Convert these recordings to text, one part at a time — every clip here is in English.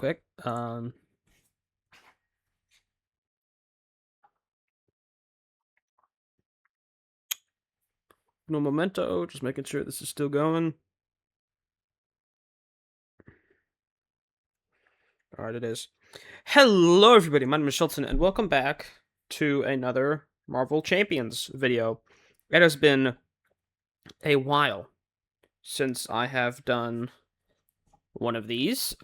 quick. No memento, just making sure this is still going. All right, it is. Hello, everybody. My name is Shelton, and welcome back to another Marvel Champions video. It has been a while since I have done one of these.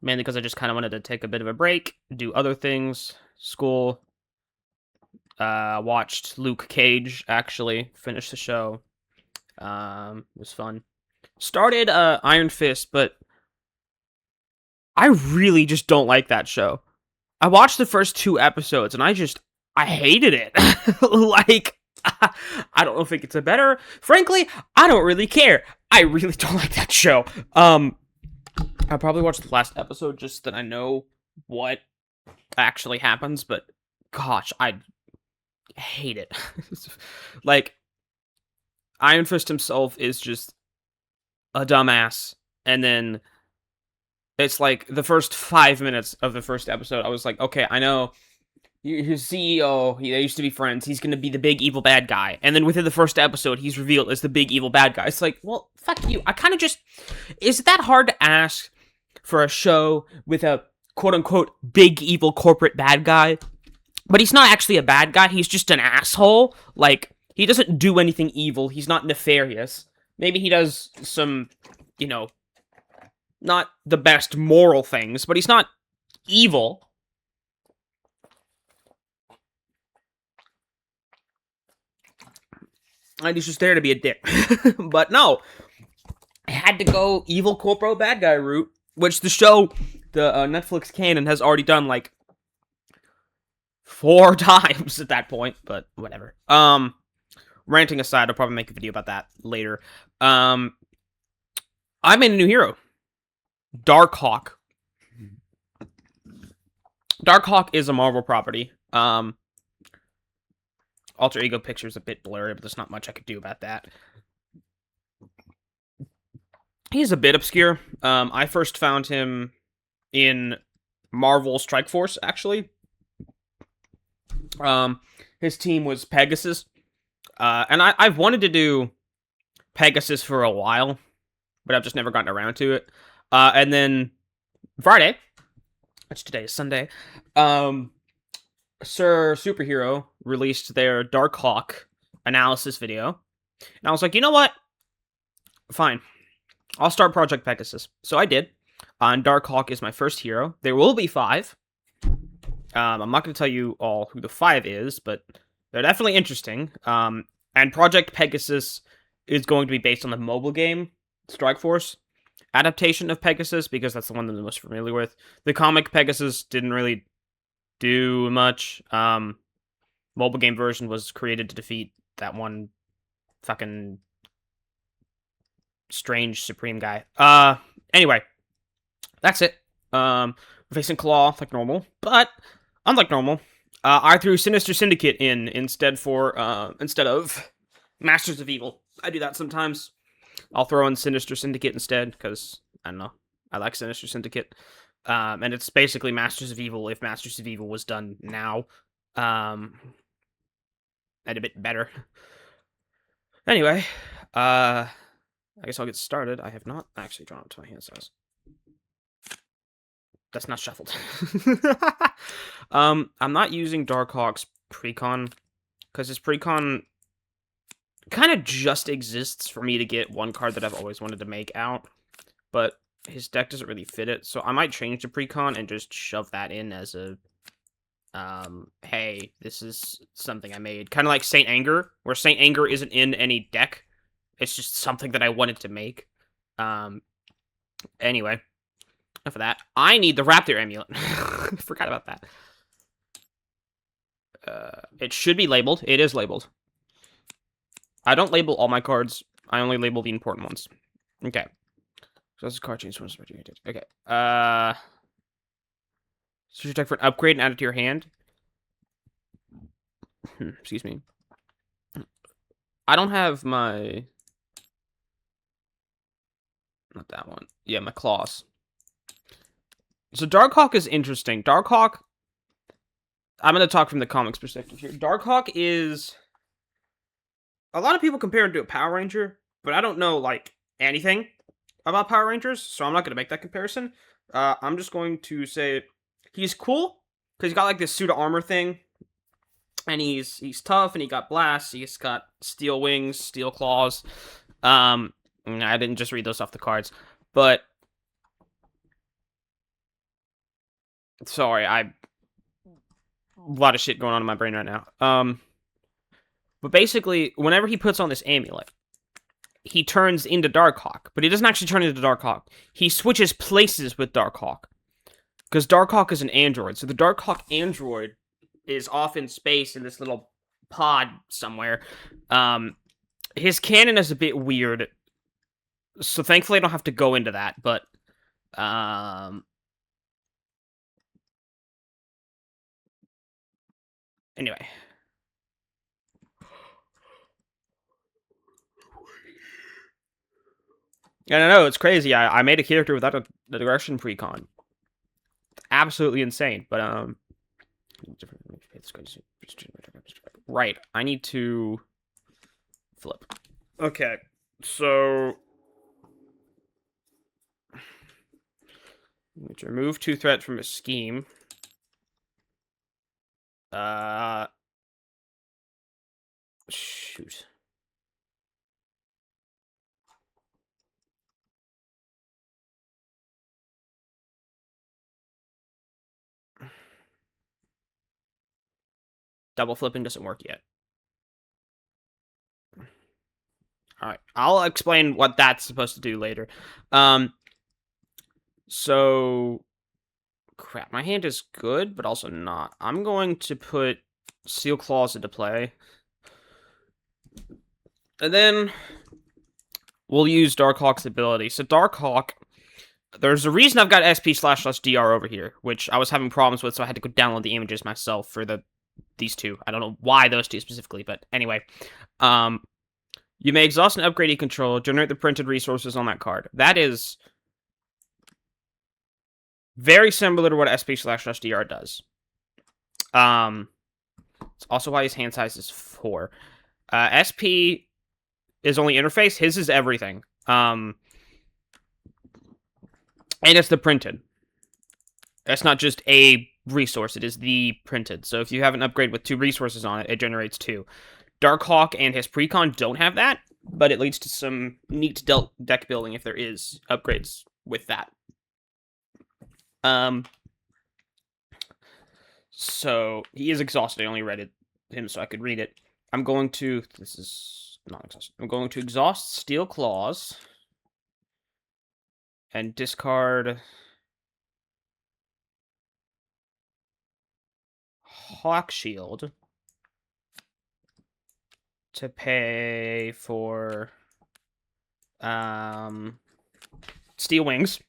Mainly because I just kind of wanted to take a bit of a break, do other things, school. Watched Luke Cage, actually, finish the show. It was fun. Started Iron Fist, but I really just don't like that show. I watched the first 2 episodes, and I hated it. Like, I don't know if it gets better. Frankly, I don't really care. I really don't like that show. I probably watched the last episode just that I know what actually happens, but gosh, I hate it. Like, Iron Fist himself is just a dumbass, and then it's like the first 5 minutes of the first episode, I was like, okay, I know his CEO, they used to be friends, he's gonna be the big evil bad guy, and then within the first episode, he's revealed as the big evil bad guy. It's like, well, fuck you. I kind of just, is it that hard to ask for a show with a quote-unquote big evil corporate bad guy? But he's not actually a bad guy, he's just an asshole. Like, he doesn't do anything evil, he's not nefarious. Maybe he does some, not the best moral things, but he's not evil. And he's just there to be a dick. But no, I had to go evil corpo bad guy route, which the show, the Netflix canon, has already done like 4 times at that point, but whatever. Ranting aside, I'll probably make a video about that later. I made a new hero. Darkhawk. Darkhawk is a Marvel property. Alter ego picture's a bit blurry, but there's not much I could do about that. He's a bit obscure. I first found him in Marvel Strike Force, actually. His team was Pegasus. And I've wanted to do Pegasus for a while, but I've just never gotten around to it. And then Friday, which today is Sunday, Sir Superhero released their Darkhawk analysis video. And I was like, you know what? Fine. I'll start Project Pegasus. So I did. And Darkhawk is my first hero. There will be 5. I'm not going to tell you all who the 5 is, but they're definitely interesting. And Project Pegasus is going to be based on the mobile game Strike Force adaptation of Pegasus, because that's the one that I'm most familiar with. The comic Pegasus didn't really do much. Mobile game version was created to defeat that one fucking strange Supreme guy. Anyway, that's it. We're facing Claw like normal, but unlike normal, I threw Sinister Syndicate in instead of Masters of Evil. I do that sometimes. I'll throw in Sinister Syndicate instead, because, I don't know, I like Sinister Syndicate. And it's basically Masters of Evil if Masters of Evil was done now. And a bit better. Anyway, I guess I'll get started. I have not actually drawn up to my hand size. That's not shuffled. I'm not using Darkhawk's precon, because his precon kind of just exists for me to get one card that I've always wanted to make out, but his deck doesn't really fit it, so I might change the precon and just shove that in as a, hey, this is something I made. Kind of like Saint Anger, where Saint Anger isn't in any deck. It's just something that I wanted to make. Anyway, enough of that. I need the Raptor Amulet. Forgot about that. It should be labeled. It is labeled. I don't label all my cards. I only label the important ones. Okay. So this is card change. Okay. Search your deck for an upgrade and add it to your hand. Excuse me. I don't have my... Not that one. Yeah, my claws. So Darkhawk is interesting. Darkhawk, I'm going to talk from the comics perspective here. Darkhawk is, a lot of people compare him to a Power Ranger, but I don't know, like, anything about Power Rangers, so I'm not going to make that comparison. I'm just going to say he's cool, because he's got, like, this suit of armor thing, and he's tough, and he got blasts, he's got steel wings, steel claws. I didn't just read those off the cards, but sorry, a lot of shit going on in my brain right now. But basically, whenever he puts on this amulet, he turns into Darkhawk, but he doesn't actually turn into Darkhawk. He switches places with Darkhawk, because Darkhawk is an android. So the Darkhawk android is off in space in this little pod somewhere. His canon is a bit weird, so thankfully I don't have to go into that. But anyway. I don't know, it's crazy. I made a character without a direction precon. Absolutely insane, but right, I need to flip. Okay, so let's remove 2 threats from a scheme. Shoot. Double flipping doesn't work yet. Alright, I'll explain what that's supposed to do later. So crap, my hand is good, but also not. I'm going to put Steel Claws into play. And then we'll use Darkhawk's ability. So Darkhawk, there's a reason I've got SP//DR over here, which I was having problems with, so I had to go download the images myself for these two. I don't know why those two specifically, but anyway. You may exhaust an upgrade you control, generate the printed resources on that card. That is very similar to what SP//DR does. It's also why his hand size is 4. SP is only interface. His is everything. And it's the printed. It's not just a resource. It is the printed. So if you have an upgrade with 2 resources on it, it generates 2. Darkhawk and his precon don't have that, but it leads to some neat deck building if there is upgrades with that. So he is exhausted. I only read him so I could read it. I'm going to... This is not exhausted. I'm going to exhaust Steel Claws and discard Hawk Shield to pay for Steel Wings.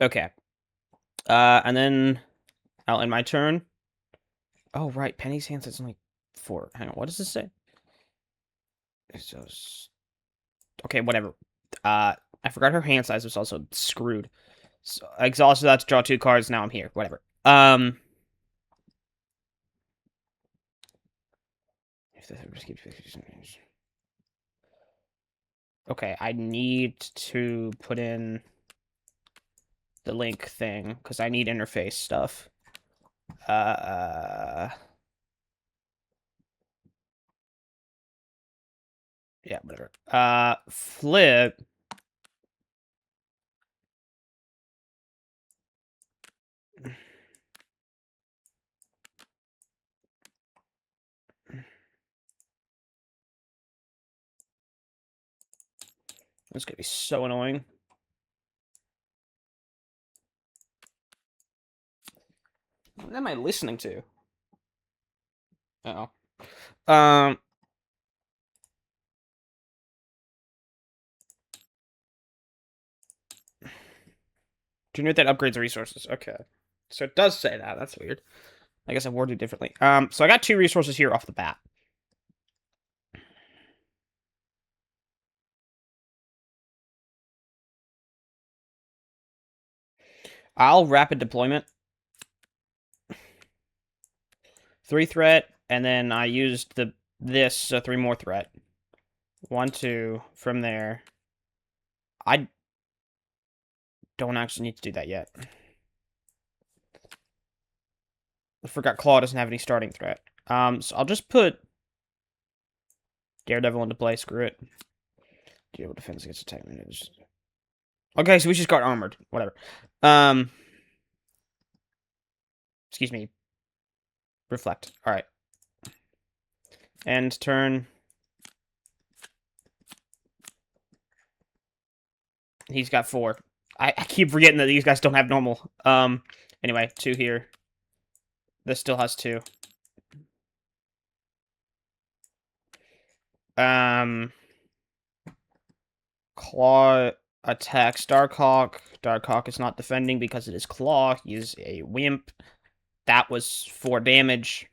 Okay. And then I'll end my turn. Oh, right. Penny's hand says only 4. Hang on. What does this say? It's just... Okay, whatever. I forgot her hand size was also screwed. So I exhausted that to draw 2 cards. Now I'm here. Whatever. Okay, I need to put in the link thing because I need interface stuff. Yeah, whatever. Flip. It's gonna be so annoying. What am I listening to? Uh oh. Do you know that upgrades the resources? Okay. So it does say that. That's weird. I guess I worded it differently. So I got 2 resources here off the bat. I'll rapid deployment. 3 threat, and then I used this, so 3 more threat. 1, 2, from there. I don't actually need to do that yet. I forgot Claw doesn't have any starting threat. So I'll just put Daredevil into play, screw it. Deal with defense against attack managers. Okay, so we just got armored. Whatever. Excuse me. Reflect. Alright. End turn. He's got 4. I keep forgetting that these guys don't have normal. Anyway, 2 here. This still has 2. Claw attacks Darkhawk. Darkhawk is not defending because it is Claw. He is a wimp. That was 4 damage.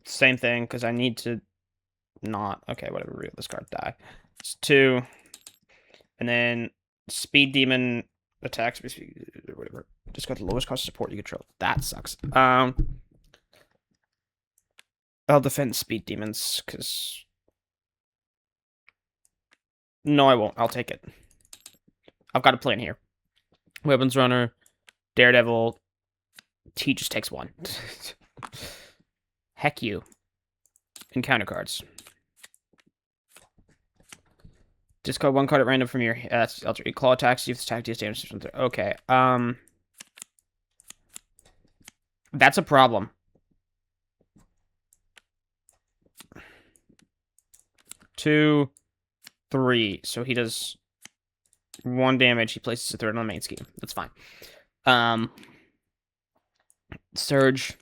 Same thing, because I need to not... Okay, whatever, real this card die. It's 2. And then Speed Demon attacks, whatever. Just got the lowest cost of support you control. That sucks. I'll defend Speed Demons, because... No, I won't. I'll take it. I've got a plan here. Weapons Runner, Daredevil, T just takes 1. Heck you. Encounter cards. Discard 1 card at random from your claw attacks. If this attack deals damage. Okay. That's a problem. Two, 3. So he does 1 damage. He places a threat on the main scheme. That's fine. Surge.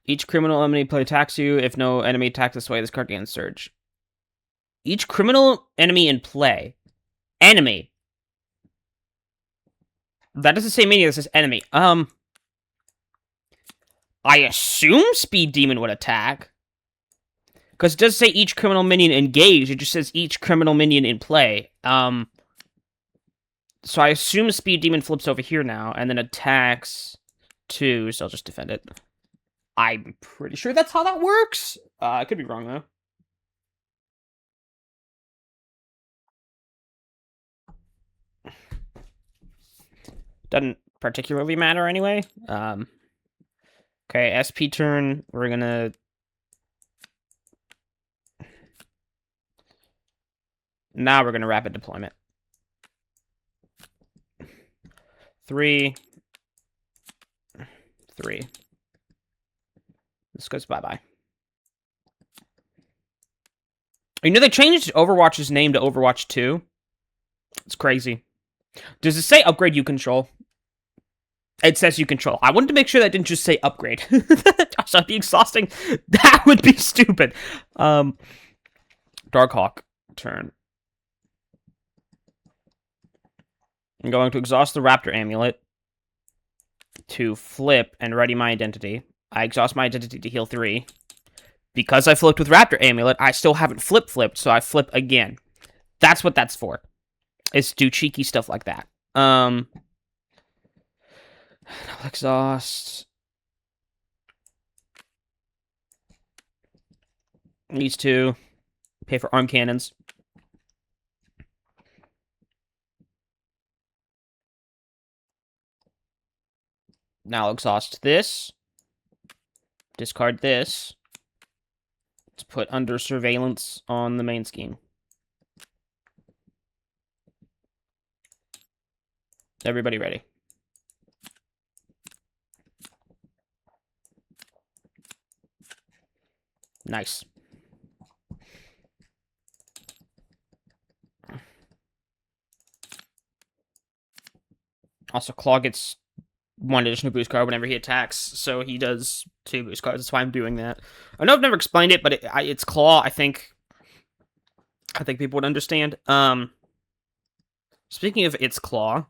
Each criminal enemy player attacks you. If no enemy attacks this way, this card gains Surge. Each criminal enemy in play. Enemy. That doesn't say meaning, that says enemy. I assume Speed Demon would attack. Because it does say each criminal minion engaged. It just says each criminal minion in play. So I assume Speed Demon flips over here now, and then attacks 2, so I'll just defend it. I'm pretty sure that's how that works. I could be wrong, though. Doesn't particularly matter anyway. Okay, SP turn. We're gonna... Now we're gonna rapid deployment. 3. 3. This goes bye-bye. You know, they changed Overwatch's name to Overwatch 2. It's crazy. Does it say upgrade you control? It says you control. I wanted to make sure that didn't just say upgrade. Gosh, that'd be exhausting. That would be stupid. Darkhawk turn. I'm going to exhaust the Raptor Amulet to flip and ready my identity. I exhaust my identity to heal 3. Because I flipped with Raptor Amulet, I still haven't flipped, so I flip again. That's what that's for. Is to do cheeky stuff like that. I'll exhaust. These 2. Pay for arm cannons. Now I'll exhaust this. Discard this. To put under surveillance on the main scheme. Everybody ready? Nice. Also, Claw gets 1 additional boost card whenever he attacks, so he does 2 boost cards. That's why I'm doing that. I know I've never explained it, but it's Claw. I think people would understand. Speaking of its Claw,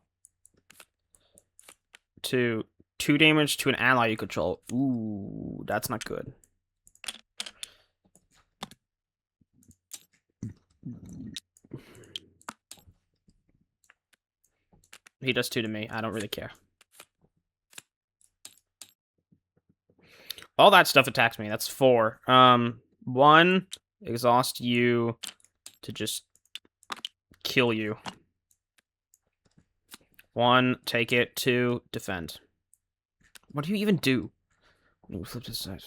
to 2 damage to an ally you control. Ooh, that's not good. He does 2 to me. I don't really care. All that stuff attacks me. That's 4. 1, exhaust you to just kill you. 1, take it. 2, defend. What do you even do? Flip this side.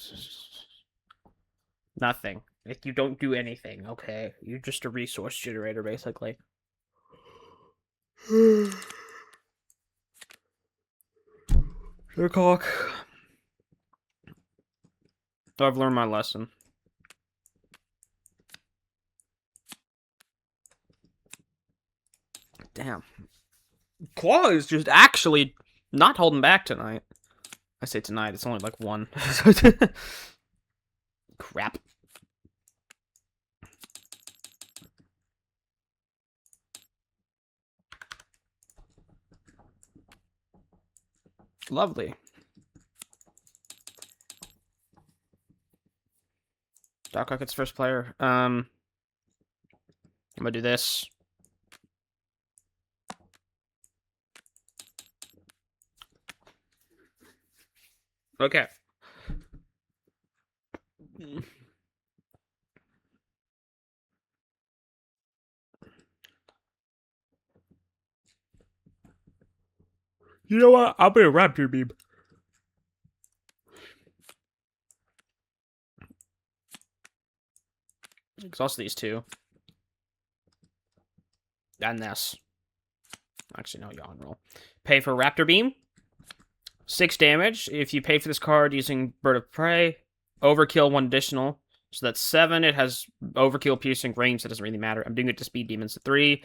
Nothing. Like, you don't do anything, okay? You're just a resource generator, basically. Darkhawk. I've learned my lesson. Damn. Claw is just actually not holding back tonight. I say tonight, it's only like 1. Crap. Lovely. Darkhawk gets first player. I'm gonna do this. Okay. You know what? I'll be a raptor beam. Exhaust these 2. And this. Actually, no, yawn roll. Pay for raptor beam. 6 damage. If you pay for this card using bird of prey, overkill 1 additional. So that's 7. It has overkill, piercing, range. That doesn't really matter. I'm doing it to speed demons. 3,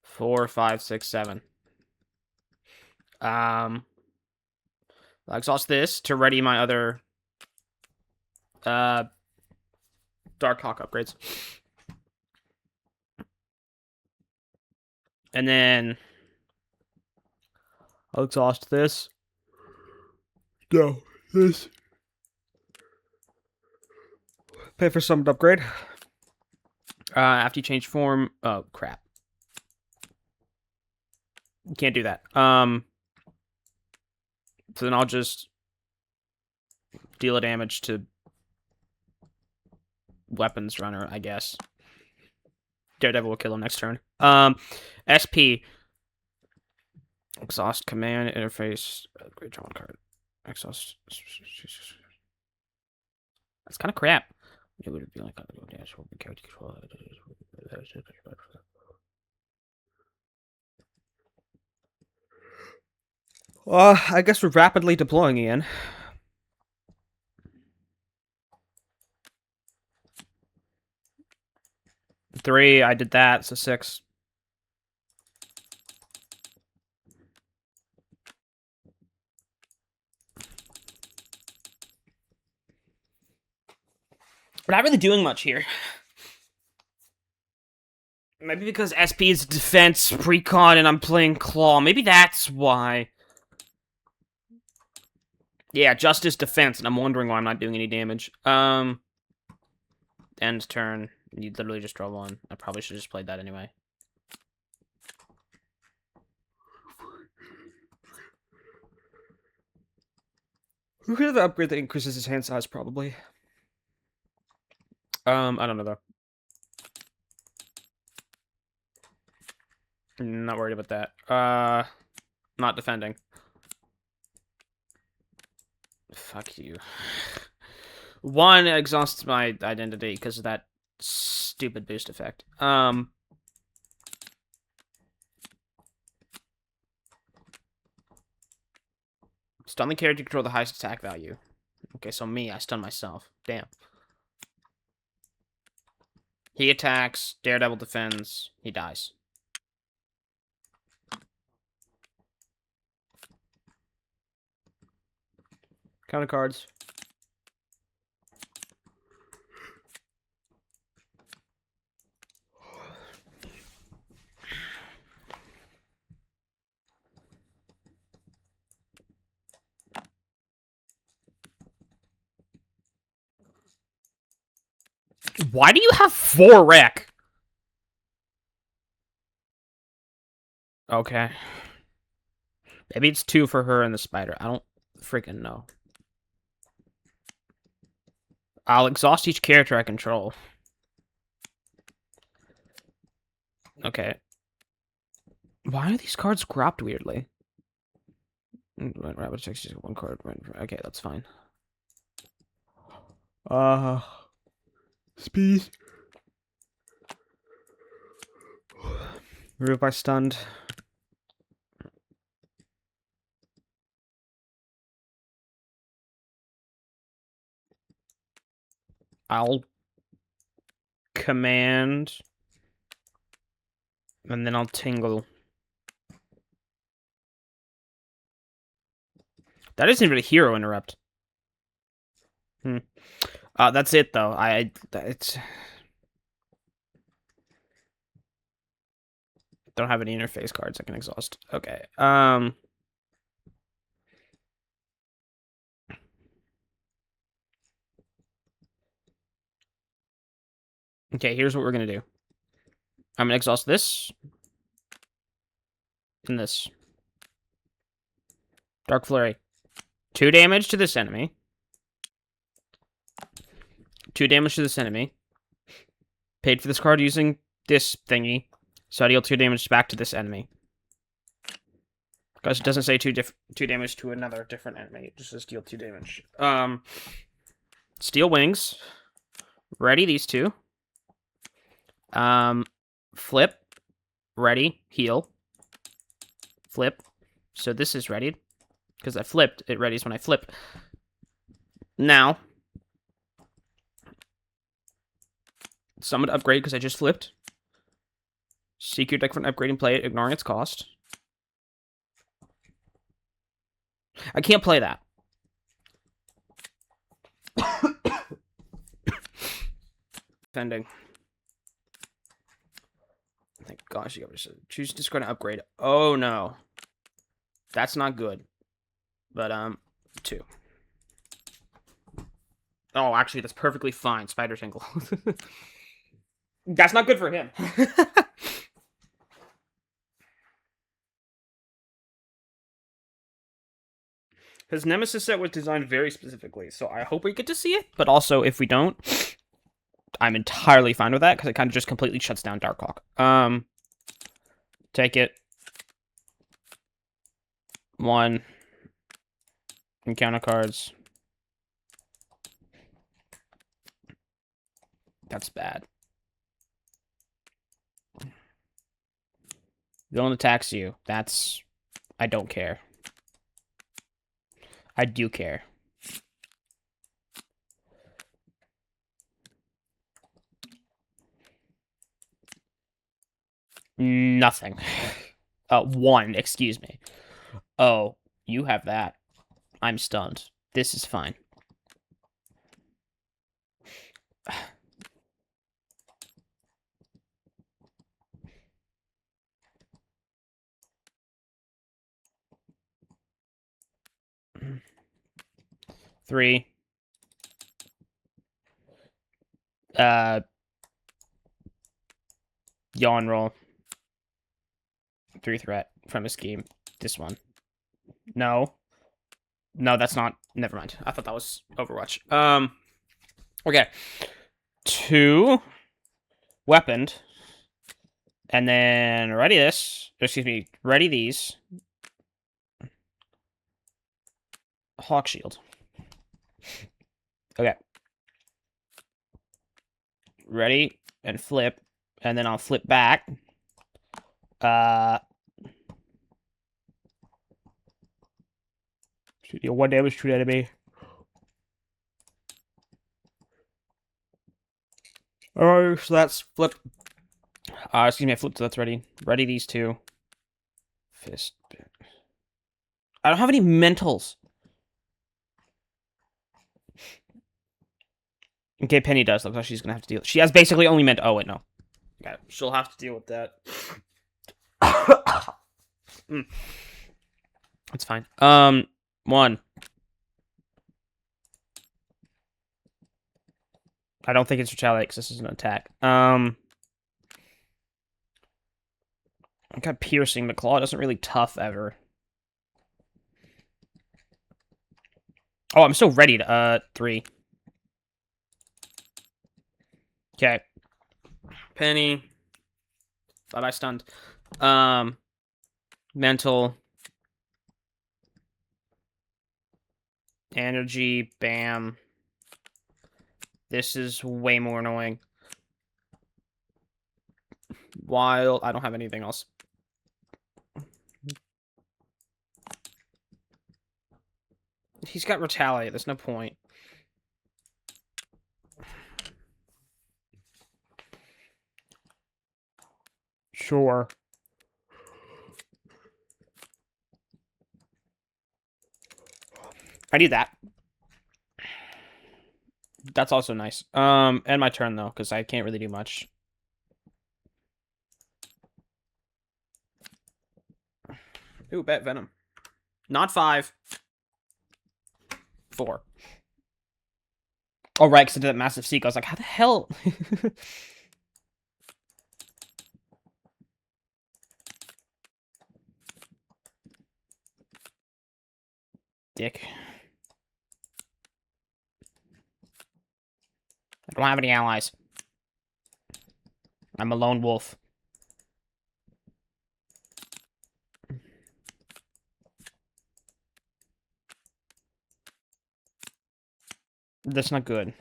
4, 5, 6, 7. I'll exhaust this to ready my other Darkhawk upgrades. And then I'll exhaust this. No, this. Pay for summoned upgrade. After you change form. Oh, crap. You can't do that. So then I'll just deal a damage to weapons runner, I guess. Daredevil will kill him next turn. SP. Exhaust command interface. Great draw one card. Exhaust. That's kind of crap. It would be like dash character control. I guess we're rapidly deploying again. Three, I did that, so 6. We're not really doing much here. Maybe because SP is defense, precon, and I'm playing claw. Maybe that's why. Yeah, justice, defense, and I'm wondering why I'm not doing any damage. End turn. You literally just draw 1. I probably should have just played that anyway. Who could have the upgrade that increases his hand size, probably? I don't know, though. Not worried about that. Not defending. Fuck you. 1 exhausts my identity because of that stupid boost effect. Stun the character to control the highest attack value. Okay, so me, I stun myself. Damn. He attacks, Daredevil defends, he dies. Counter cards. Why do you have 4 rec? Okay. Maybe it's 2 for her and the spider. I don't freaking know. I'll exhaust each character I control. Okay. Why are these cards cropped weirdly? Rabbit checks just 1 card. Okay, that's fine. Speed. Remove by stunned. I'll command, and then I'll tingle. That isn't even a hero interrupt. That's it though. It's don't have any interface cards I can exhaust. Okay. Okay, here's what we're gonna do. I'm gonna exhaust this and this. Dark Flurry. 2 damage to this enemy. 2 damage to this enemy. Paid for this card using this thingy, so I deal 2 damage back to this enemy. Because it doesn't say 2 damage to another different enemy. It just says deal 2 damage. Steel Wings. Ready, these 2. Flip. Ready, heal. Flip. So this is readied. Because I flipped, it readies when I flip. Now. Summon upgrade because I just flipped. Seek your deck for an upgrade and play it, ignoring its cost. I can't play that. Defending. Thank gosh, you got choose discard and upgrade. Oh no. That's not good. But 2. Oh, actually, that's perfectly fine. Spider Tingle. That's not good for him. His Nemesis set was designed very specifically, so I hope we get to see it. But also, if we don't, I'm entirely fine with that, because it kind of just completely shuts down Darkhawk. Take it. 1. Encounter cards. That's bad. Villain attacks you. That's... I don't care. I do care. Nothing. 1, excuse me. Oh, you have that. I'm stunned. This is fine. Three. Yawn roll. 3 threat from a scheme. This one. No. No, that's not. Never mind. I thought that was Overwatch. Okay. 2. Weaponed. And then ready this. Excuse me. Ready these. Hawk Shield. Okay. Ready and flip. And then I'll flip back. Deal 1 damage to an enemy. Alright, so that's flip. Excuse me, I flipped, so that's ready. Ready these 2. Fist. I don't have any mentals. Okay, Penny does. Looks like she's gonna have to deal. She has basically only meant. Oh wait, no. Okay, she'll have to deal with that. It's fine. 1. I don't think it's retaliate because this is an attack. I got piercing, but claw doesn't really tough ever. Oh, I'm still ready to, 3. Okay. Penny. Bye-bye stunned. Mental. Energy, bam. This is way more annoying. Wild, I don't have anything else. He's got retaliate, there's no point. Sure. I need that. That's also nice. End my turn though, because I can't really do much. Ooh, bet venom. Not 5. 4. Oh, right, because I did that massive seek. I was like, how the hell? Dick. I don't have any allies. I'm a lone wolf. That's not good.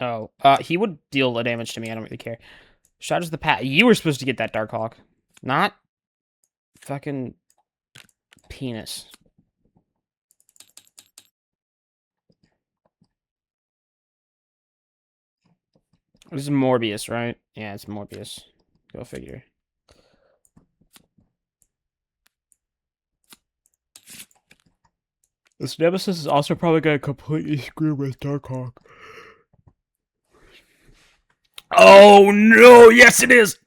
Oh, he would deal a damage to me. I don't really care. Shatters the pat. You were supposed to get that Darkhawk. Not fucking penis. This is Morbius, right? Yeah, it's Morbius. Go figure. This Nemesis is also probably gonna completely screw with Darkhawk. Oh no! Yes, it is.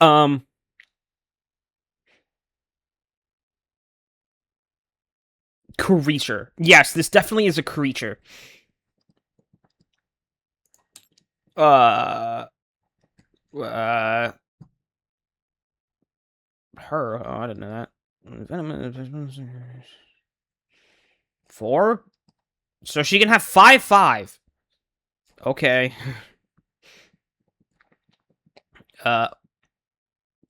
Creature. Yes, this definitely is a creature. Her. Oh, I didn't know that. 4. So she can have 5/5. Okay.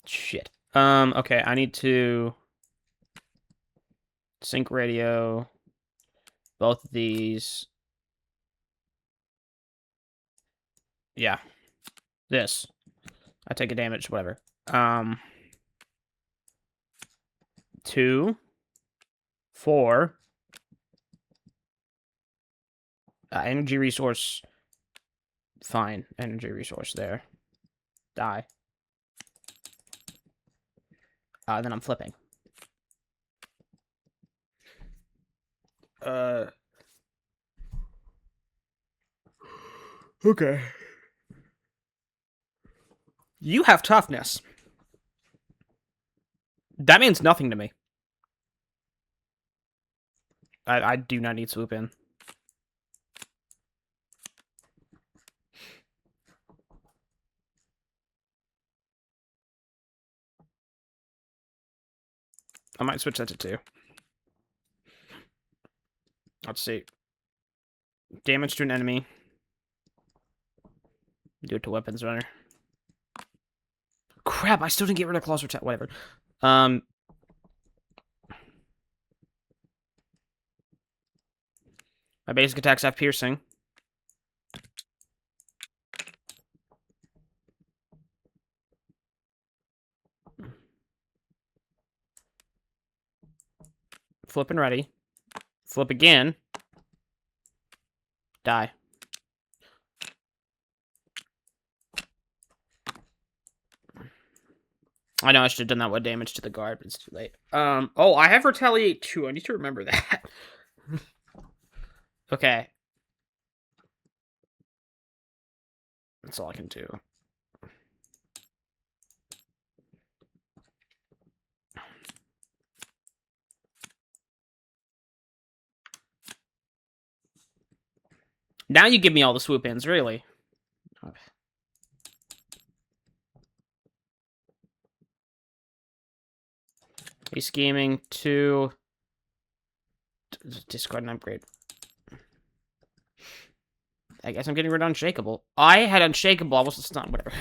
Shit. Okay, I need to sync radio. Both of these. Yeah. This. I take a damage, whatever. 2. 4. Energy resource. Fine. Energy resource there. Die. Then I'm flipping. Okay. You have toughness. That means nothing to me. I do not need swoop in. I might switch that to 2. Let's see. Damage to an enemy. Do it to weapons runner. Crap, I still didn't get rid of claws or whatever. My basic attacks have piercing. Flip and ready. Flip again. Die. I know I should have done that with damage to the guard, but it's too late. Oh, I have retaliate 2. I need to remember that. Okay. That's all I can do. Now you give me all the swoop ins, really. He's scheming to discard an upgrade. I guess I'm getting rid of Unshakable. I had Unshakable. I was stunned. Whatever.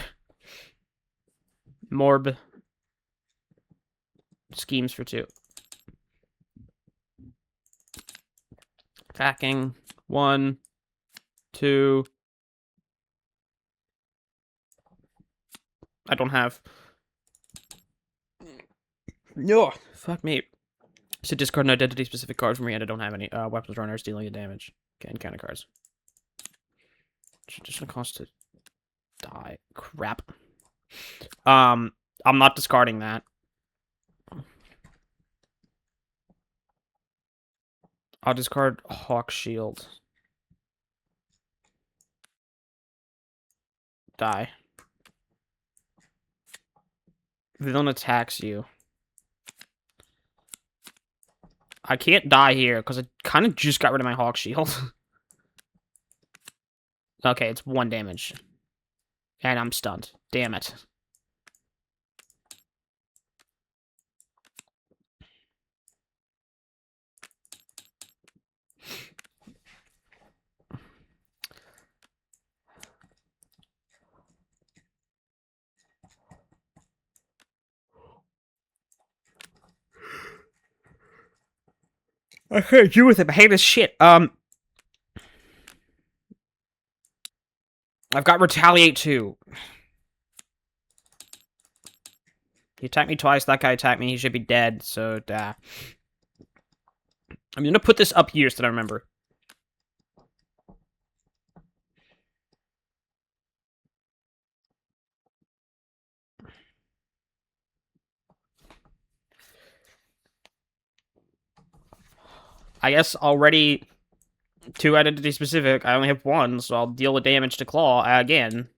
Morb. Schemes for 2. Attacking. 1, 2. I don't have. No. Fuck me. So discard an identity-specific card from your hand. I don't have any. Weapons runners dealing damage. Okay, encounter cards. Just gonna cost to die. Crap. I'm not discarding that. I'll discard Hawk Shield. Die. Villain attacks you. I can't die here, because I kind of just got rid of my Hawk Shield. Okay, it's 1 damage. And I'm stunned. Damn it. I can't do with it, but I hate this shit. I've got Retaliate too. He attacked me twice, that guy attacked me, he should be dead, so, I'm gonna put this up here so that I remember. I guess already 2 identity specific. I only have 1, so I'll deal the damage to Claw again.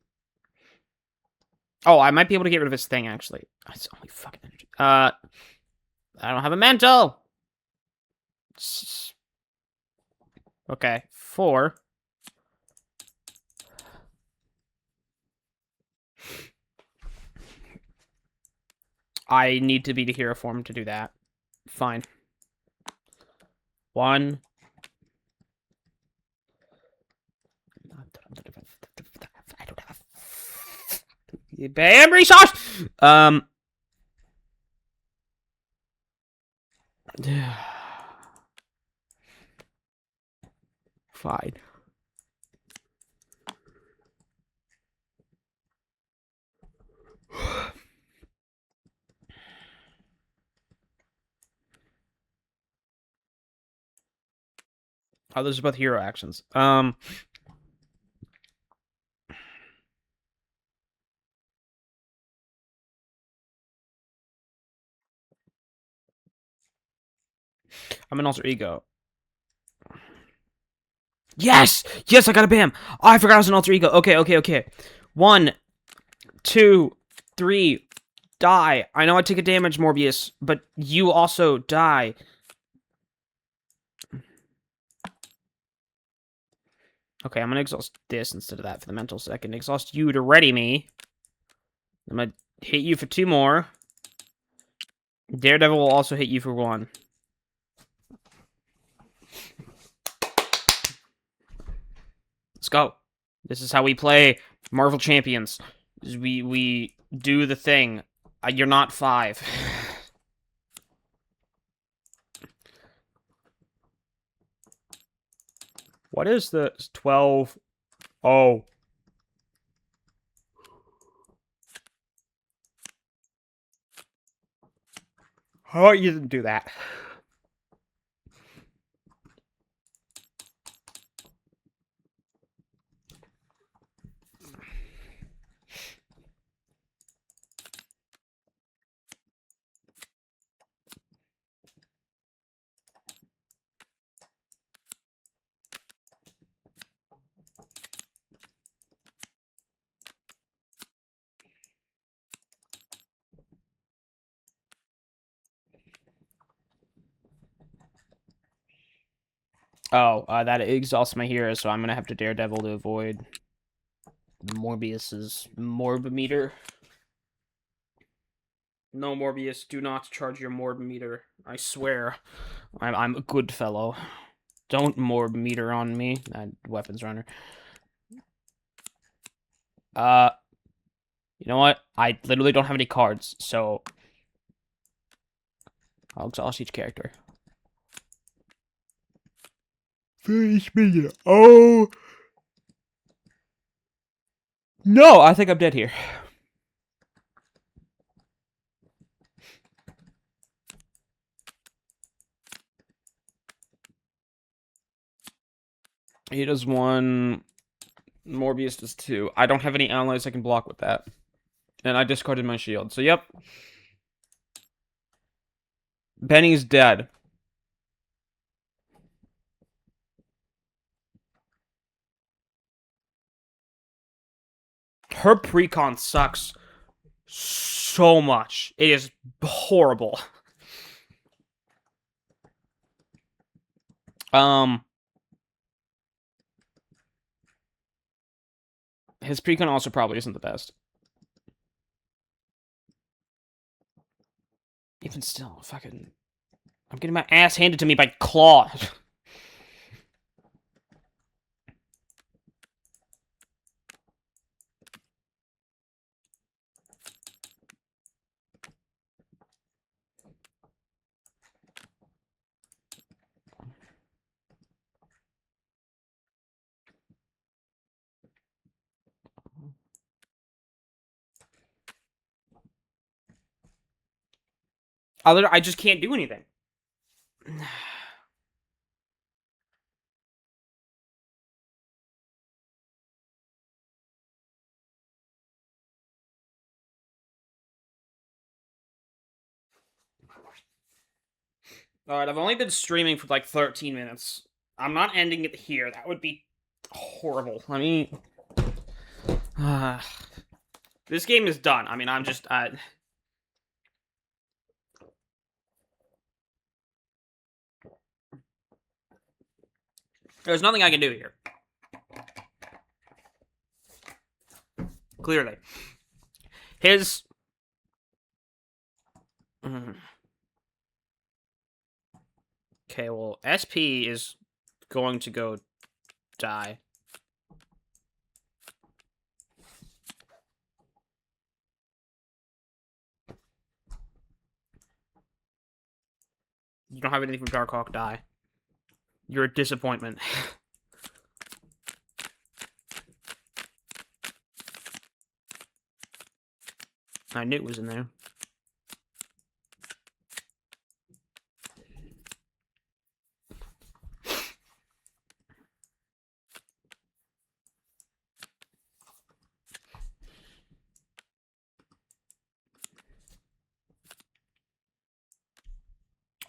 Oh, I might be able to get rid of this thing, actually. It's only fucking energy. I don't have a mantle! Okay, 4. I need to be the hero form to do that. Fine. 1. I don't have Bam resource! Fine. Oh, those are both hero actions. I'm an alter ego. Yes! Yes, I got a bam! Oh, I forgot I was an alter ego. Okay. 1, 2, 3. Die. I know I take a damage, Morbius, but you also die. Okay, I'm gonna exhaust this instead of that for the mental second. Exhaust you to ready me. I'm gonna hit you for 2 more. Daredevil will also hit you for 1. Let's go. This is how we play Marvel Champions. We do the thing. You're not 5. What is the 12? Oh. Oh, you didn't do that. Oh, that exhausts my hero, so I'm gonna have to Daredevil to avoid Morbius's Morb meter. No, Morbius, do not charge your Morb meter. I swear. I'm a good fellow. Don't Morb meter on me. Weapons runner. You know what? I literally don't have any cards, so I'll exhaust each character. Finish me. Oh! No, I think I'm dead here. He does 1. Morbius does 2. I don't have any allies I can block with that. And I discarded my shield. So, yep. Benny's dead. Her precon sucks so much. It is horrible. His precon also probably isn't the best. Even still, fucking... I'm getting my ass handed to me by Claw. I just can't do anything. Alright, I've only been streaming for like 13 minutes. I'm not ending it here. That would be horrible. I mean... this game is done. I mean, I'm just... there's nothing I can do here. Clearly. His... Okay, well, SP is going to go die. You don't have anything from Darkhawk, die. You're a disappointment. I knew it was in there.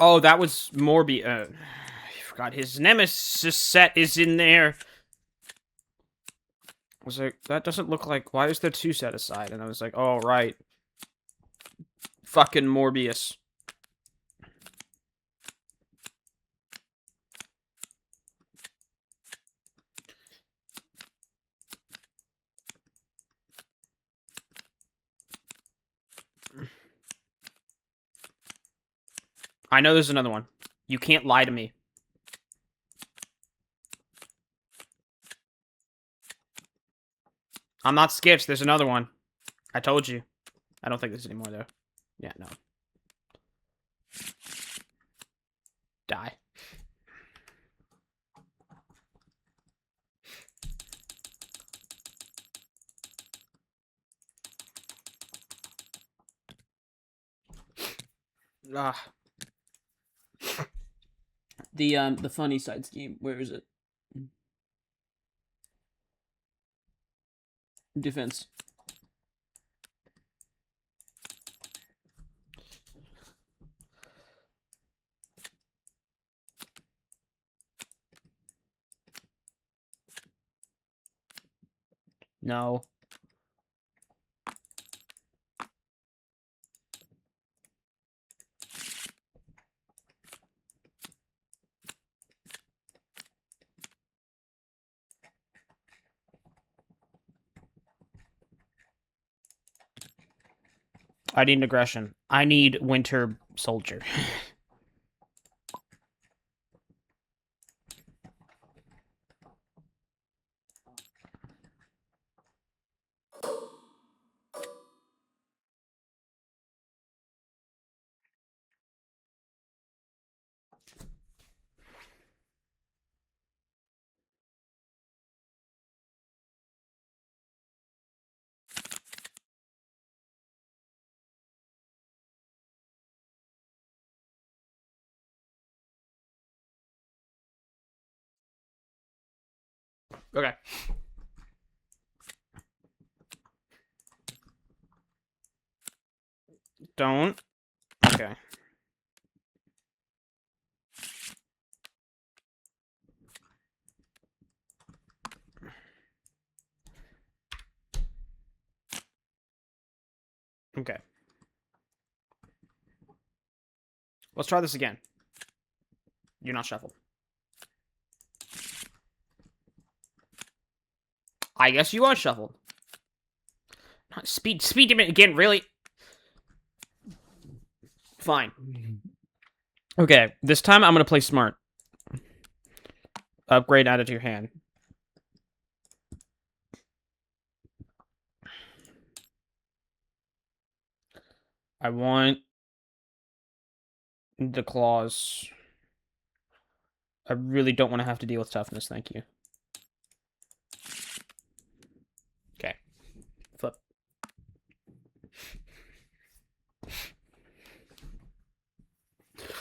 Oh, that was Morbi. I forgot his Nemesis set is in there. I was like, that doesn't look like... Why is there 2 set aside? And I was like, oh, right. Fucking Morbius. I know there's another one. You can't lie to me. I'm not sketched. There's another one. I told you. I don't think there's any more, though. Yeah, no. Die. Ah. The funny side scheme. Where is it? Defense. No. I need an aggression. I need Winter Soldier. Okay. Don't. Okay. Okay. Let's try this again. You're not shuffled. I guess you are shuffled. Speed demon again, really? Fine. Okay, this time I'm gonna play smart. Upgrade added to your hand. I want the claws. I really don't want to have to deal with toughness, thank you. Okay. Flip.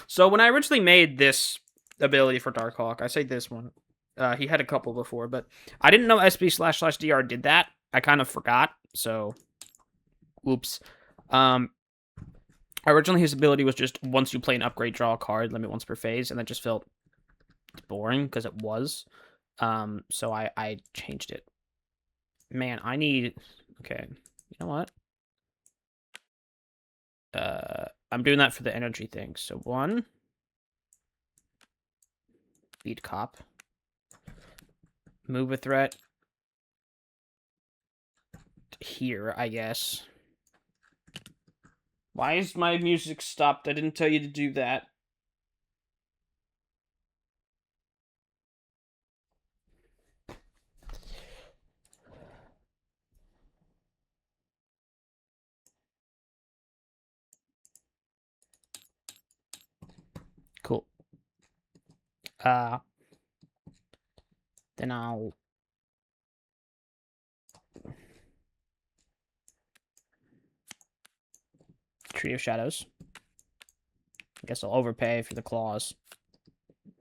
So when I originally made this ability for Darkhawk, I say this one. He had a couple before, but I didn't know SB//DR did that. I kind of forgot, so oops. Originally his ability was just once you play an upgrade, draw a card, limit once per phase, and that just felt boring because it was. So I changed it. Man, I need. Okay, you know what? I'm doing that for the energy thing. So 1. Beat cop. Move a threat. Here, I guess. Why is my music stopped? I didn't tell you to do that. Cool. Then I'll Tree of Shadows. I guess I'll overpay for the claws.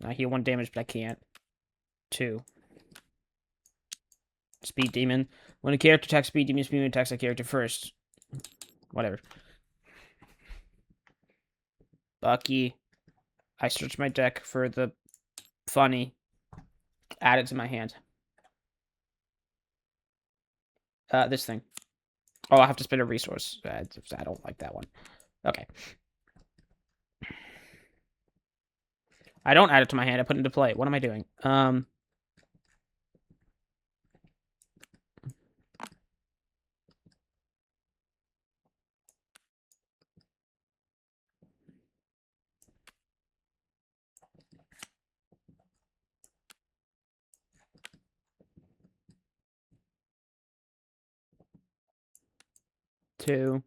I heal 1 damage, but I can't. 2. Speed Demon. When a character attacks Speed Demon attacks that character first. Whatever. Bucky. I search my deck for the funny. Add it to my hand. This thing. Oh, I have to spend a resource. I don't like that one. Okay. I don't add it to my hand. I put it into play. What am I doing? 2.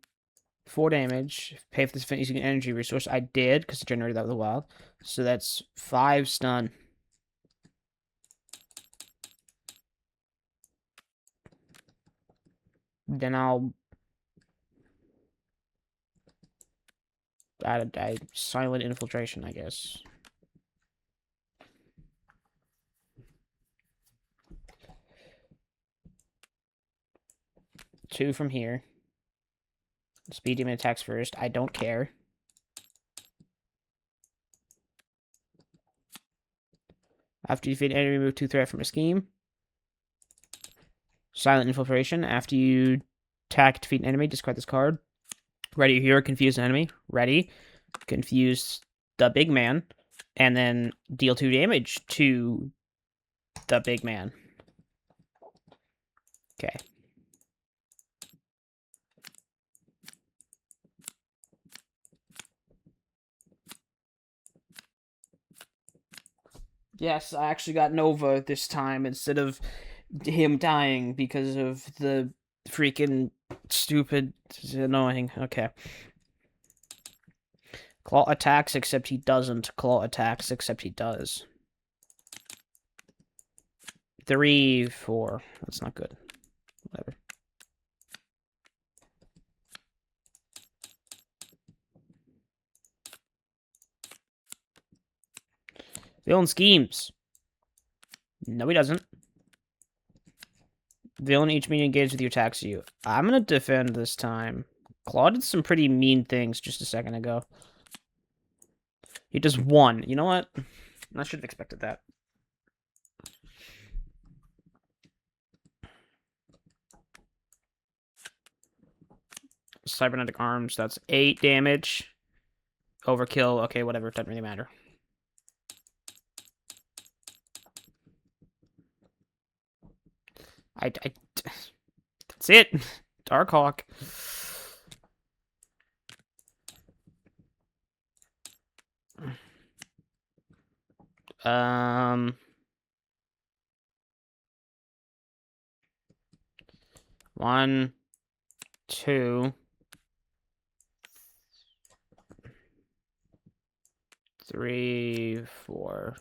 4 damage. Pay for this event using an energy resource. I did, because I generated that with a wild. So that's 5 stun. Then I'll add a silent infiltration, I guess. Two from here. Speed demon attacks first. I don't care. After you defeat an enemy, remove 2 threat from a scheme. Silent infiltration. After you attack, defeat an enemy, discard this card. Ready your hero, confuse an enemy. Ready. Confuse the big man. And then deal 2 damage to the big man. Okay. Yes, I actually got Nova this time instead of him dying because of the freaking stupid annoying. Okay. Claw attacks except he doesn't. Claw attacks except he does. 3, 4. That's not good. Whatever. Villain schemes. No, he doesn't. Villain each mean engaged with you attacks you. I'm gonna defend this time. Claw did some pretty mean things just a second ago. He does 1. You know what? I should have expected that. Cybernetic arms, that's 8 damage. Overkill, okay, whatever, it doesn't really matter. That's it. Darkhawk. One, 2, 3, 4.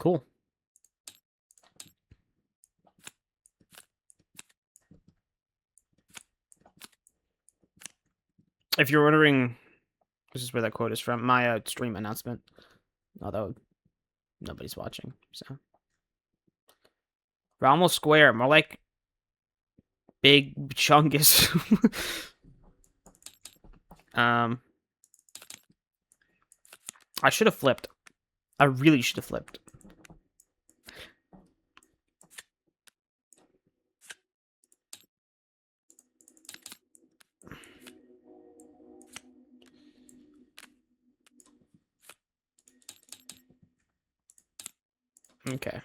Cool. If you're wondering, this is where that quote is from, my stream announcement. Although nobody's watching, so. Rommel Square, more like Big Chungus. I should have flipped. I really should have flipped. Okay.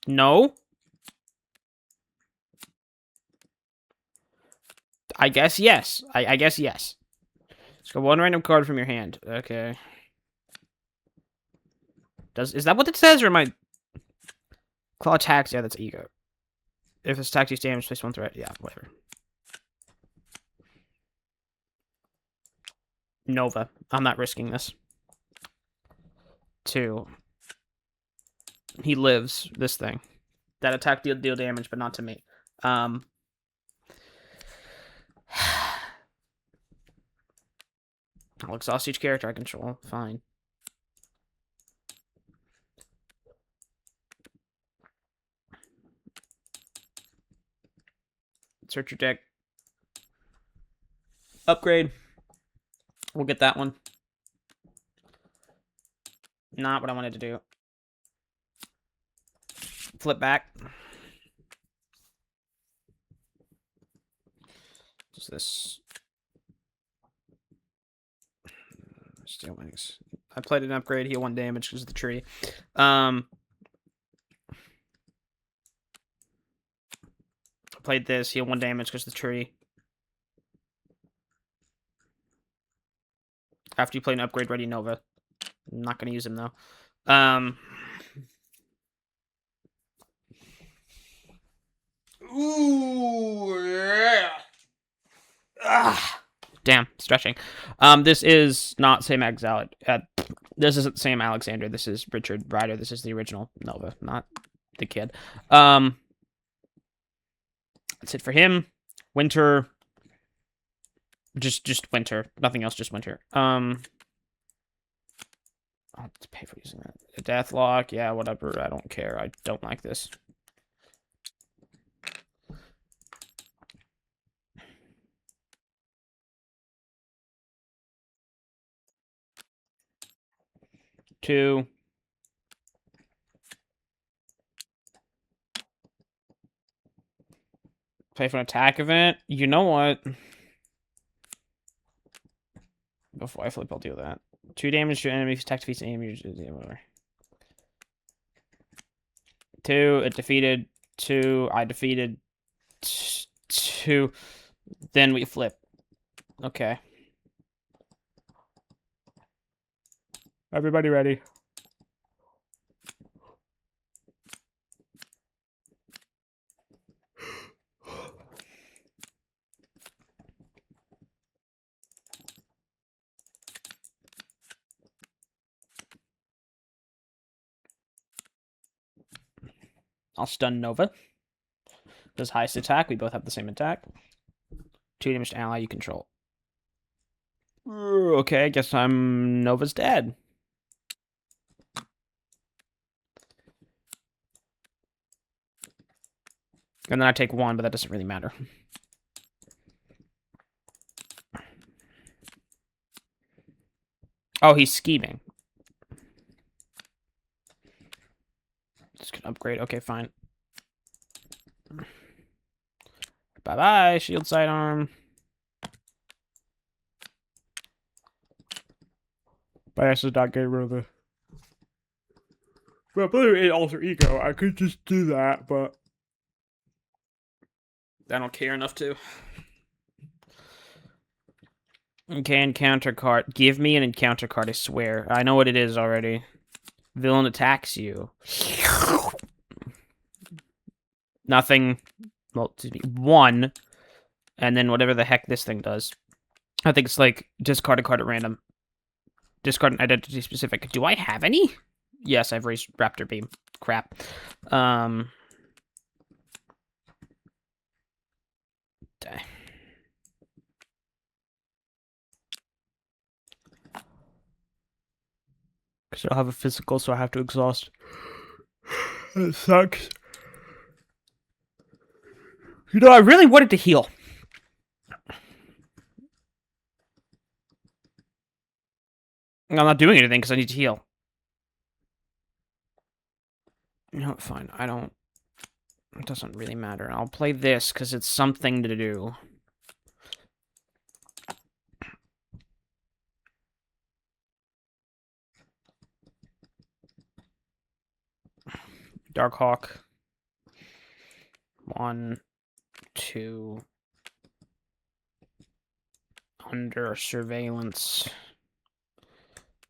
No? I guess yes. I guess yes. Let's go 1 random card from your hand. Okay. Is that what it says, or am I... Claw attacks? Yeah, that's ego. If it's attack takes damage, place 1 threat. Yeah, whatever. Nova. I'm not risking this. 2. He lives. This thing. That attack deal damage, but not to me. I'll exhaust each character I control. Fine. Search your deck. Upgrade. We'll get that one. Not what I wanted to do. Flip back. What's this? Steel wings. I played an upgrade, heal 1 damage because of the tree. Played this, heal 1 damage because of the tree. After you play an upgrade ready Nova. I'm not gonna use him though. Ooh, yeah. Damn, stretching. This is not Sam this isn't Sam Alexander. This is Richard Ryder. This is the original Nova, not the kid. That's it for him. Winter. Just winter. Nothing else, just winter. I'll have to pay for using that. A Deathlock, yeah, whatever. I don't care. I don't like this. Two. Play for an attack event. You know what? Before I flip, I'll do that. 2 damage to enemies. Attack defeats enemy. Whatever. 2. It defeated. 2. I defeated. 2. Then we flip. Okay. Everybody ready? I'll stun Nova. Does highest attack. We both have the same attack. 2 damage to ally you control. Okay, I guess I'm Nova's dad. And then I take 1, but that doesn't really matter. Oh, he's scheming. Just gonna upgrade. Okay, fine. Bye-bye, shield sidearm. But I should not get rid of the... Well, Blue alter ego. I could just do that, but... I don't care enough to. Okay, encounter card. Give me an encounter card, I swear. I know what it is already. Villain attacks you. Nothing. Well, 1. And then whatever the heck this thing does. I think it's like discard a card at random. Discard an identity specific. Do I have any? Yes, I've raised Raptor Beam. Crap. Die. Because I don't have a physical, so I have to exhaust. It sucks. You know, I really wanted to heal. I'm not doing anything because I need to heal. You know, fine. I don't... It doesn't really matter. I'll play this because it's something to do. Darkhawk. 1, 2. Under surveillance.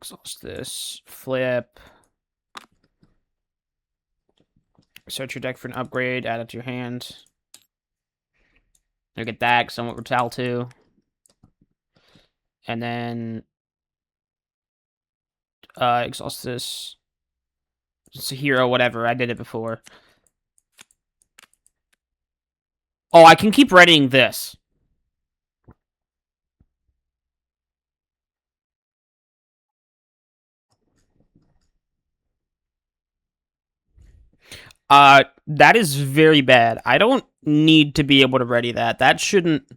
Exhaust this. Flip. Search your deck for an upgrade. Add it to your hand. Look at that. Somewhat Retaliate 2. And then... exhaust this. It's a hero, whatever. I did it before. Oh, I can keep readying this. That is very bad. I don't need to be able to ready that. That shouldn't...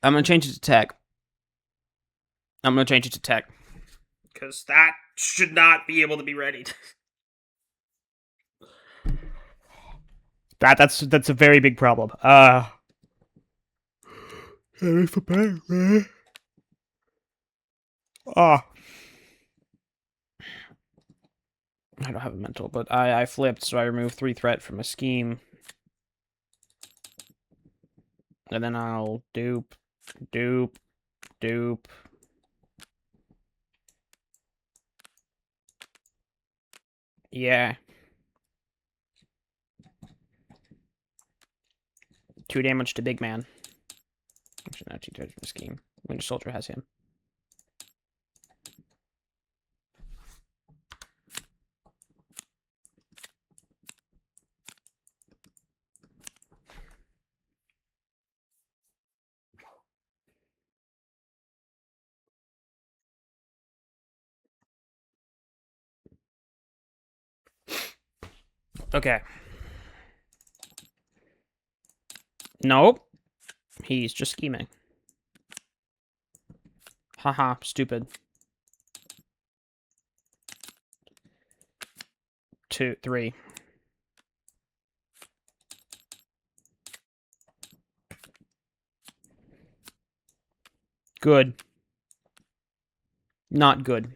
I'm gonna change it to tech. Because that should not be able to be readied. That's a very big problem. That is the bad, man. I don't have a mental, but I flipped, so I removed 3 threat from a scheme. And then I'll dupe. Yeah. 2 damage to big man. Actually, not 2 damage from a scheme. Winter Soldier has him. Okay. Nope. He's just scheming. Haha, stupid. 2, 3. Good. Not good.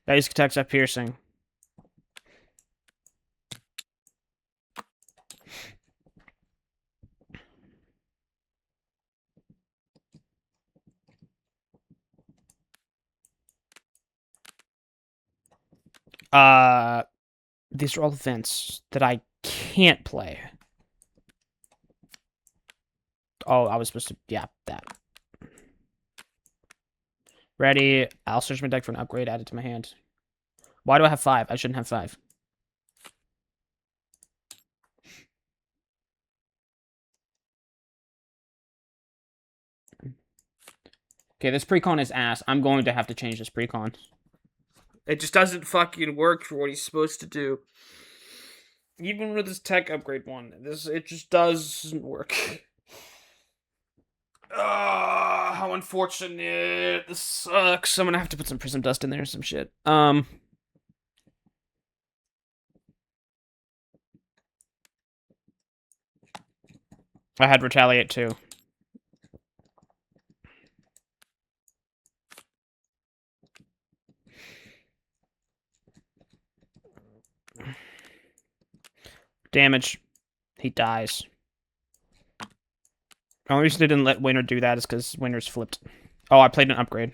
Basic attacks have piercing. These are all events that I can't play. Oh, I was supposed to... Yeah, that. Ready. I'll search my deck for an upgrade added to my hand. Why do I have 5? I shouldn't have 5. Okay, this precon is ass. I'm going to have to change this precon. It just doesn't fucking work for what he's supposed to do. Even with this tech upgrade one, it just doesn't work. How unfortunate. This sucks. I'm gonna have to put some prism dust in there or some shit. I had retaliate too. Damage. He dies. The only reason they didn't let Winter do that is because Winter's flipped. Oh, I played an upgrade.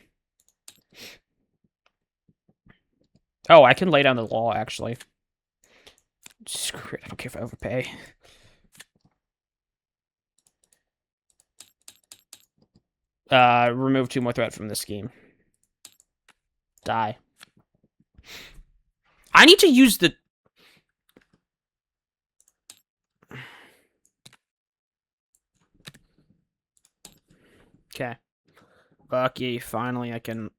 Oh, I can lay down the law, actually. Screw it, I don't care if I overpay. Remove 2 more threat from this scheme. Die. I need to use the... Okay. Lucky, finally I can...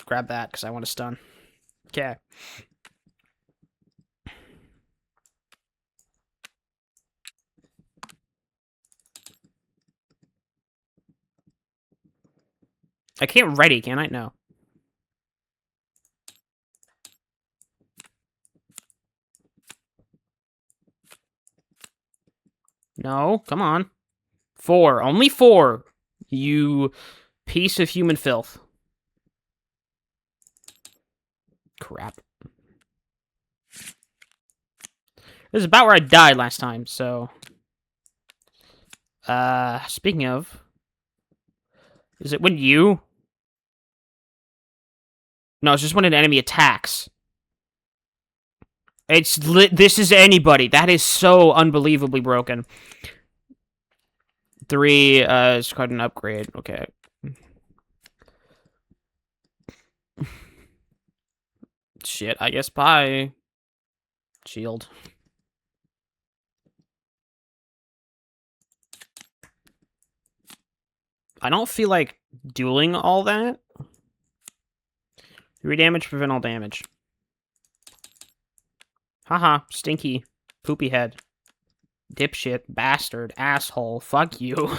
Grab that, because I want to stun. Okay. I can't ready, can I? No. No, come on. 4. Only 4. You piece of human filth. Crap. This is about where I died last time, so... speaking of... Is it when you... No, it's just when an enemy attacks. This is anybody. That is so unbelievably broken. 3, it's called an upgrade. Okay. Shit, I guess bye. Shield. I don't feel like doing all that. 3 damage, prevent all damage. Haha, stinky. Poopy head. Dipshit, bastard, asshole, fuck you.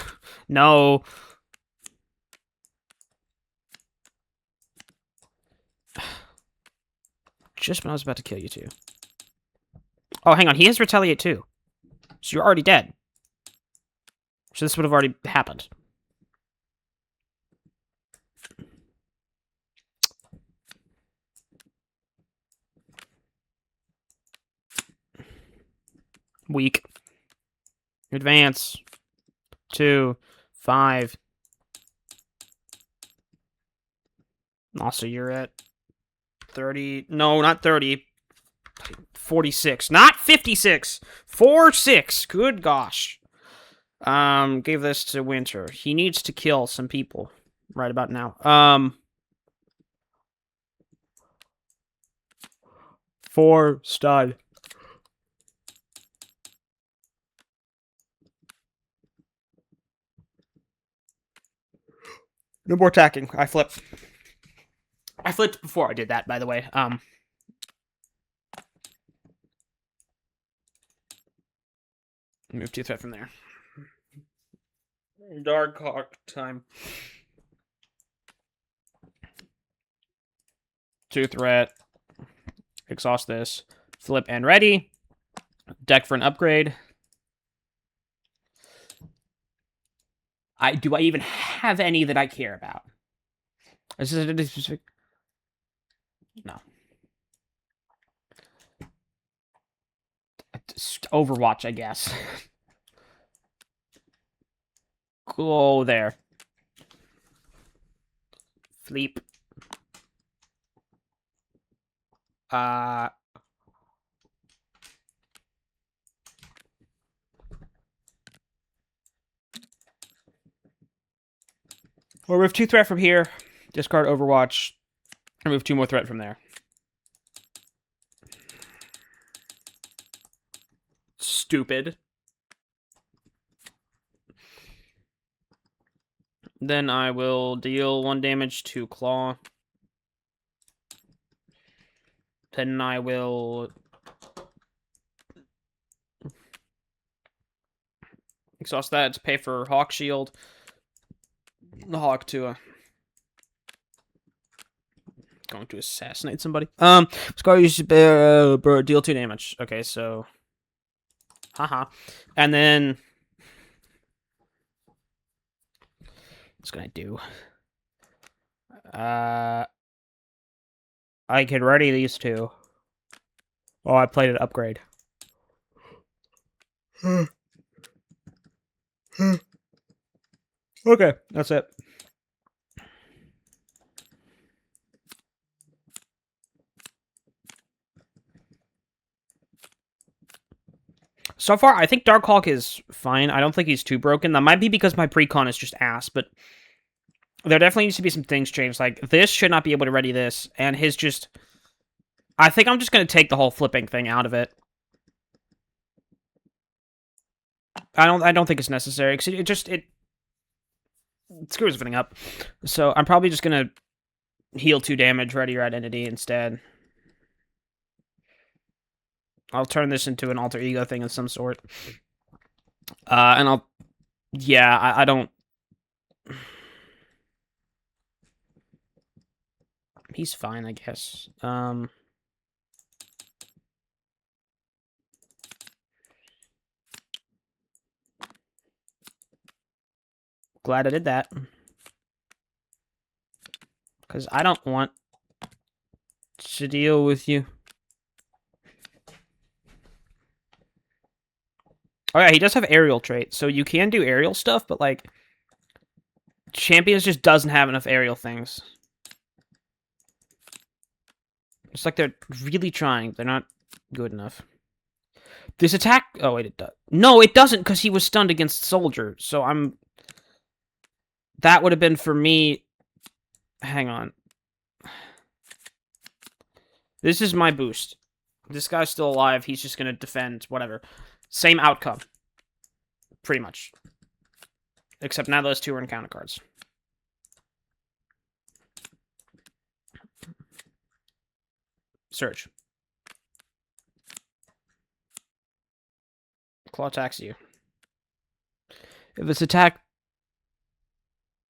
No. Just when I was about to kill you too. Oh, hang on, he has retaliate too. So you're already dead. So this would have already happened. Weak. Advance. 2, 5. Also, you're at 30. No, not 30. 46. Not 56. 4-6. Good gosh. Gave this to Winter. He needs to kill some people right about now. 4 stud. No more attacking. I flipped. I flipped before I did that, by the way. Move 2 threat from there. Darkhawk time. 2 threat. Exhaust this. Flip and ready. Deck for an upgrade. Do I even have any that I care about? Is this a specific? No. Overwatch, I guess. Go there. Fleep. We'll remove 2 threat from here. Discard Overwatch. Remove 2 more threat from there. Stupid. Then I will deal 1 damage to Claw. Then I will exhaust that to pay for Hawk Shield. The Hawk to going to assassinate somebody. Scar, you should deal 2 damage. Okay, so haha. And then what's gonna do? I can ready these 2. Oh, I played an upgrade. Okay, that's it. So far, I think Darkhawk is fine. I don't think he's too broken. That might be because my precon is just ass, but there definitely needs to be some things changed. Like, this should not be able to ready this, and his just... I think I'm just going to take the whole flipping thing out of it. I don't think it's necessary, because it screws everything up. So I'm probably just going to heal 2 damage, ready your identity instead. I'll turn this into an alter ego thing of some sort. And I'll... Yeah, I don't... He's fine, I guess. Glad I did that. Because I don't want to deal with you. Oh yeah, he does have aerial trait, so you can do aerial stuff, but like... Champions just doesn't have enough aerial things. It's like they're really trying. They're not good enough. This attack... Oh, wait, it does. No, it doesn't, because he was stunned against Soldier. So I'm... That would have been for me... Hang on. This is my boost. This guy's still alive. He's just going to defend. Whatever. Same outcome. Pretty much. Except now those 2 are encounter cards. Search. Claw attacks you. If this attack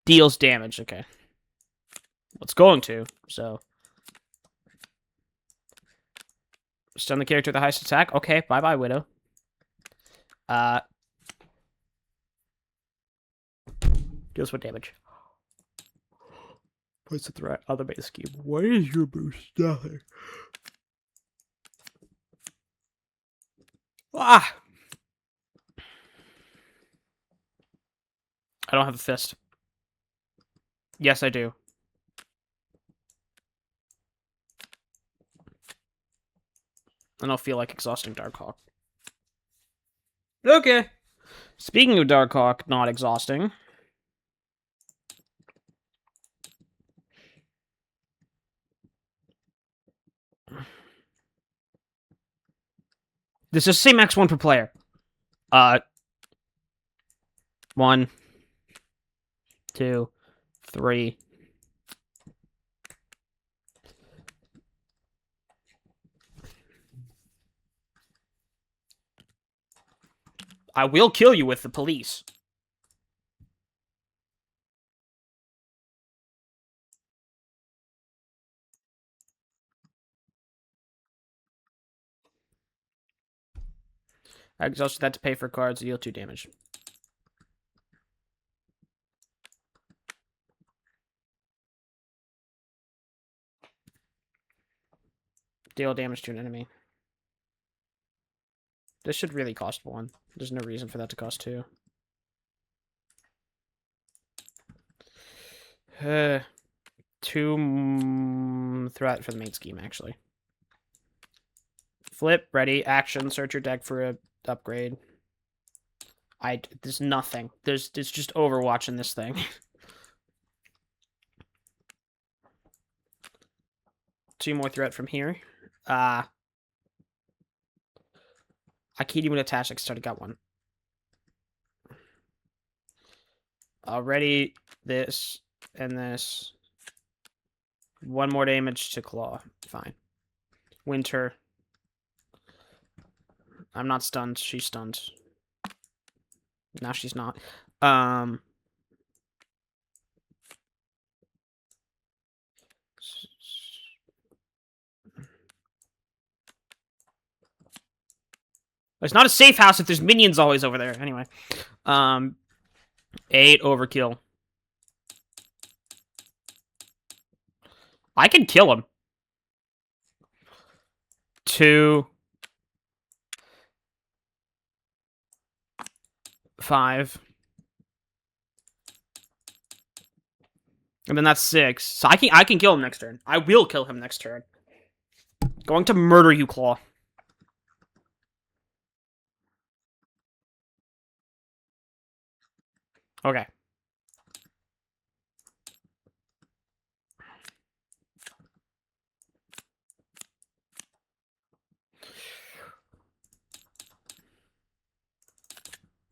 deals damage, okay. Well, it's going to, so. Stun the character with the highest attack. Okay, bye-bye, Widow. Deals what damage? What's the threat? Other base cube. What is your boost? Nothing. Ah! I don't have a fist. Yes, I do. I don't feel like exhausting Darkhawk. Okay. Speaking of Darkhawk not exhausting... This is same X1 per player. 1, 2, 3. I will kill you with the police. I exhausted that to pay for cards. Deal 2 damage. Deal damage to an enemy. This should really cost 1. There's no reason for that to cost 2. 2 threat for the main scheme, actually. Flip, ready, action, search your deck for a upgrade. There's nothing. There's just Overwatch in this thing. Two more threat from here. I can't even attach, I already got one. Already this and this. 1 more damage to claw. Fine. Winter. I'm not stunned. She's stunned. Now she's not. It's not a safe house if there's minions always over there. Anyway. 8 overkill. I can kill him. 2. 5. And then that's 6. So I can kill him next turn. I will kill him next turn. Going to murder you, Claw. Okay.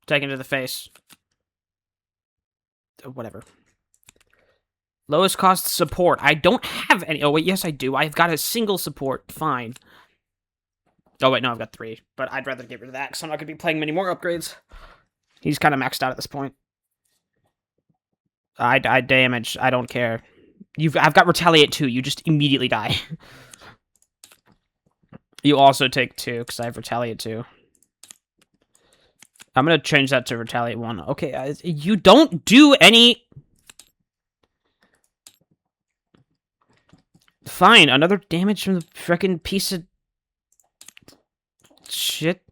Take him to the face. Whatever. Lowest cost support. I don't have any. Oh, wait, yes, I do. I've got a single support. Fine. Oh, wait, no, I've got 3. But I'd rather get rid of that, because I'm not going to be playing many more upgrades. He's kind of maxed out at this point. I damage. I don't care. I've got Retaliate 2. You just immediately die. You also take 2, because I have Retaliate 2. I'm going to change that to Retaliate 1. Okay, you don't do any... Fine, another damage from the frickin' piece of... shit.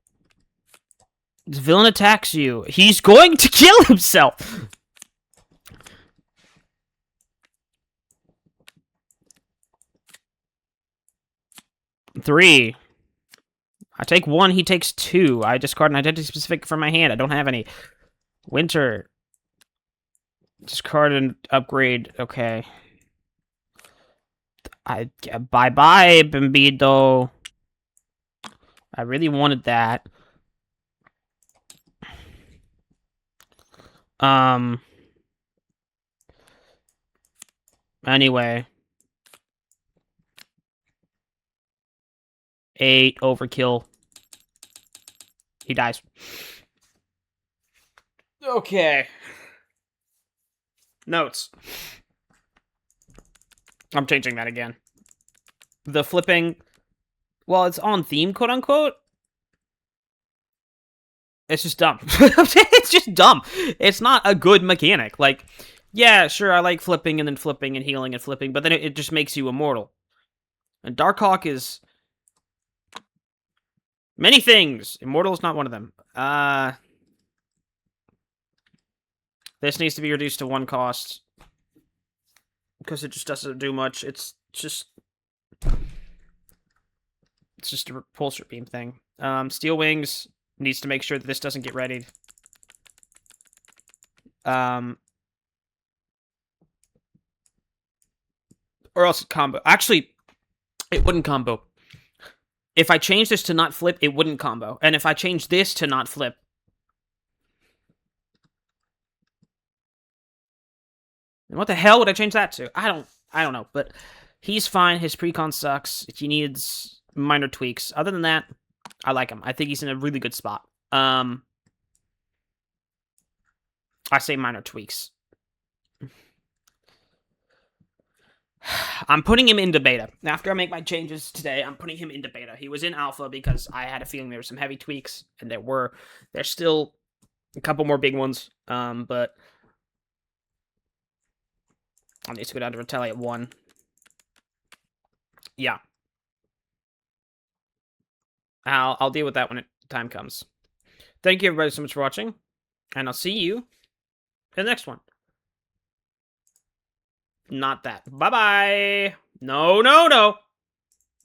The villain attacks you. He's going to kill himself! Three. I take 1, he takes 2. I discard an identity specific from my hand. I don't have any. Winter. Discard and upgrade. Okay. Bye-bye, Bimbido. I really wanted that. Anyway. 8 overkill. He dies. Okay. Notes. I'm changing that again. The flipping... Well, it's on theme, quote-unquote. It's just dumb. It's just dumb. It's not a good mechanic. Like, yeah, sure, I like flipping and then flipping and healing and flipping, but then it just makes you immortal. And Darkhawk is... many things. Immortal is not one of them. This needs to be reduced to 1 cost. Because it just doesn't do much. It's just a repulsor beam thing. Steel Wings needs to make sure that this doesn't get readied. Or else combo. Actually, it wouldn't combo. If I change this to not flip, it wouldn't combo. And if I change this to not flip... And what the hell would I change that to? I don't know, but he's fine. His precon sucks. He needs minor tweaks. Other than that, I like him. I think he's in a really good spot. I say minor tweaks. I'm putting him into beta. After I make my changes today, I'm putting him into beta. He was in alpha because I had a feeling there were some heavy tweaks, and there's still a couple more big ones. But I'll need to go down to Retaliate 1. Yeah. I'll deal with that when time comes. Thank you everybody so much for watching, and I'll see you in the next one. Not that. Bye-bye. No, no, no.